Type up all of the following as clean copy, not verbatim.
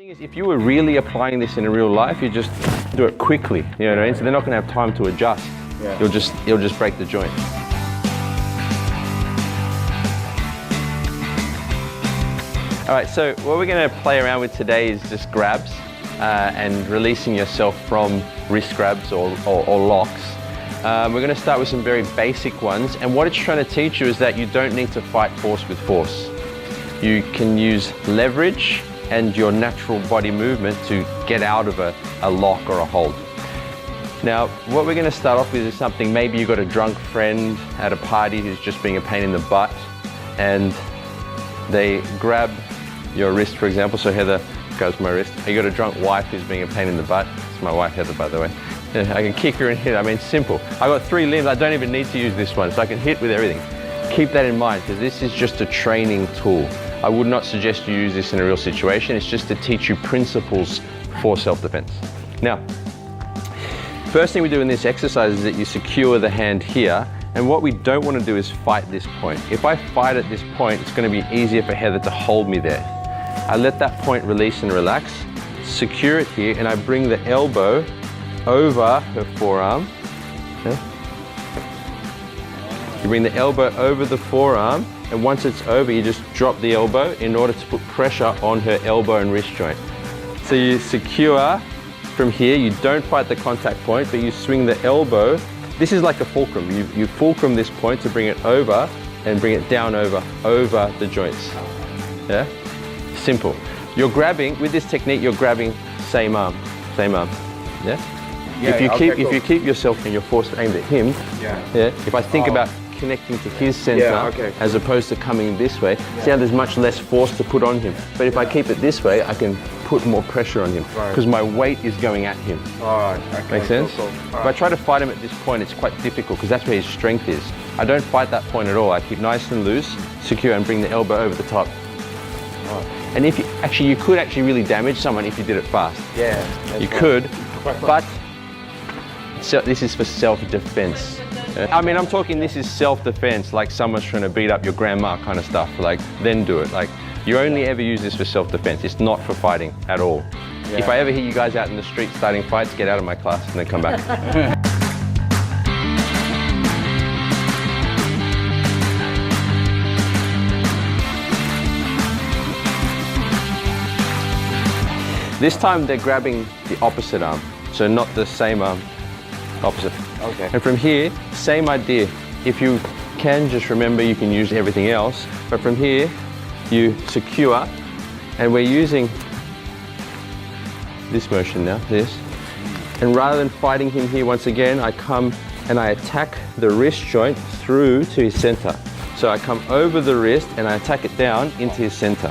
thing is, if you were really applying this in real life, you just do it quickly, you know what I mean? So they're not going to have time to adjust. Yeah. You'll just break the joint. All right, so what we're going to play around with today is just grabs and releasing yourself from wrist grabs or locks. We're going to start with some very basic ones, and what it's trying to teach you is that you don't need to fight force with force. You can use leverage and your natural body movement to get out of a lock or a hold. Now, what we're going to start off with is something, maybe you've got a drunk friend at a party who's just being a pain in the butt, and they grab your wrist, for example. So Heather grabs my wrist. You got a drunk wife who's being a pain in the butt. It's my wife, Heather, by the way. Yeah, I can kick her and hit her. I mean, simple. I got 3 limbs. I don't even need to use this one, so I can hit with everything. Keep that in mind, because this is just a training tool. I would not suggest you use this in a real situation. It's just to teach you principles for self-defense. Now, first thing we do in this exercise is that you secure the hand here, and what we don't want to do is fight this point. If I fight at this point, it's going to be easier for Heather to hold me there. I let that point release and relax, secure it here, and I bring the elbow over her forearm. Okay. You bring the elbow over the forearm, and once it's over, you just drop the elbow in order to put pressure on her elbow and wrist joint. So you secure from here, you don't fight the contact point, but you swing the elbow. This is like a fulcrum. You fulcrum this point to bring it over and bring it down over the joints. Yeah? Simple. You're grabbing, with this technique, you're grabbing same arm. Yeah? Yeah, if you keep yourself and your force aimed at him, if I think about connecting to his center as opposed to coming this way, see how there's much less force to put on him. But if I keep it this way, I can put more pressure on him because my weight is going at him. Make sense? If I try to fight him at this point, it's quite difficult because that's where his strength is. I don't fight that point at all. I keep nice and loose, secure, and bring the elbow over the top. And if you could actually really damage someone if you did it fast. Yeah, you could, but this is for self-defense. I mean, I'm talking this is self-defense, like someone's trying to beat up your grandma kind of stuff, like, then do it. Like, you only ever use this for self-defense. It's not for fighting at all. Yeah. If I ever hear you guys out in the street starting fights, get out of my class and then come back. This time they're grabbing the opposite arm, so not the same arm, opposite. Okay. And from here, same idea. If you can, just remember you can use everything else, but from here, you secure, and we're using this motion now, this. And rather than fighting him here once again, I come and I attack the wrist joint through to his center. So I come over the wrist and I attack it down into his center.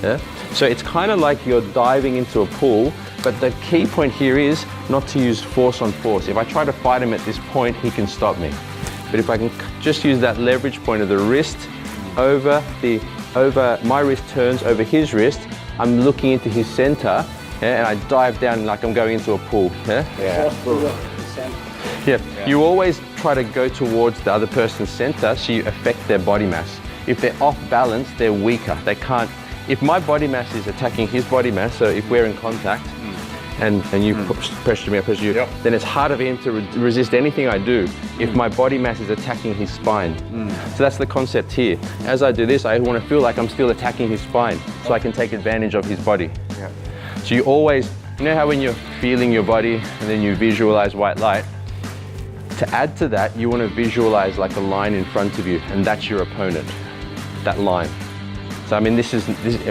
Yeah? So it's kind of like you're diving into a pool, but the key point here is not to use force on force. If I try to fight him at this point, he can stop me. But if I can just use that leverage point of the wrist over my wrist turns over his wrist, I'm looking into his center, and I dive down like I'm going into a pool. Yeah. You always try to go towards the other person's center so you affect their body mass. If they're off balance, they're weaker. They can't. If my body mass is attacking his body mass, so if we're in contact and you pressure me, I pressure you, then it's harder for him to resist anything I do if my body mass is attacking his spine. So that's the concept here. As I do this, I want to feel like I'm still attacking his spine so I can take advantage of his body. So you always, you know how when you're feeling your body and then you visualize white light, to add to that, you want to visualize like a line in front of you, and that's your opponent, that line. So I mean,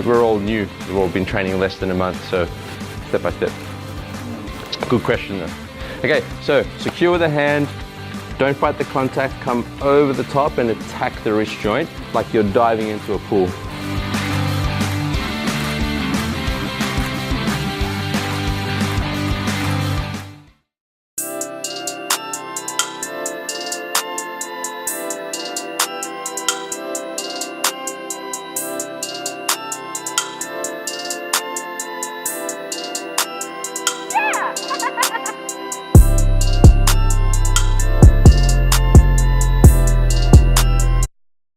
we're all new. We've all been training less than a month, so step by step. Good question though. Okay, so secure the hand, don't fight the contact, come over the top and attack the wrist joint like you're diving into a pool.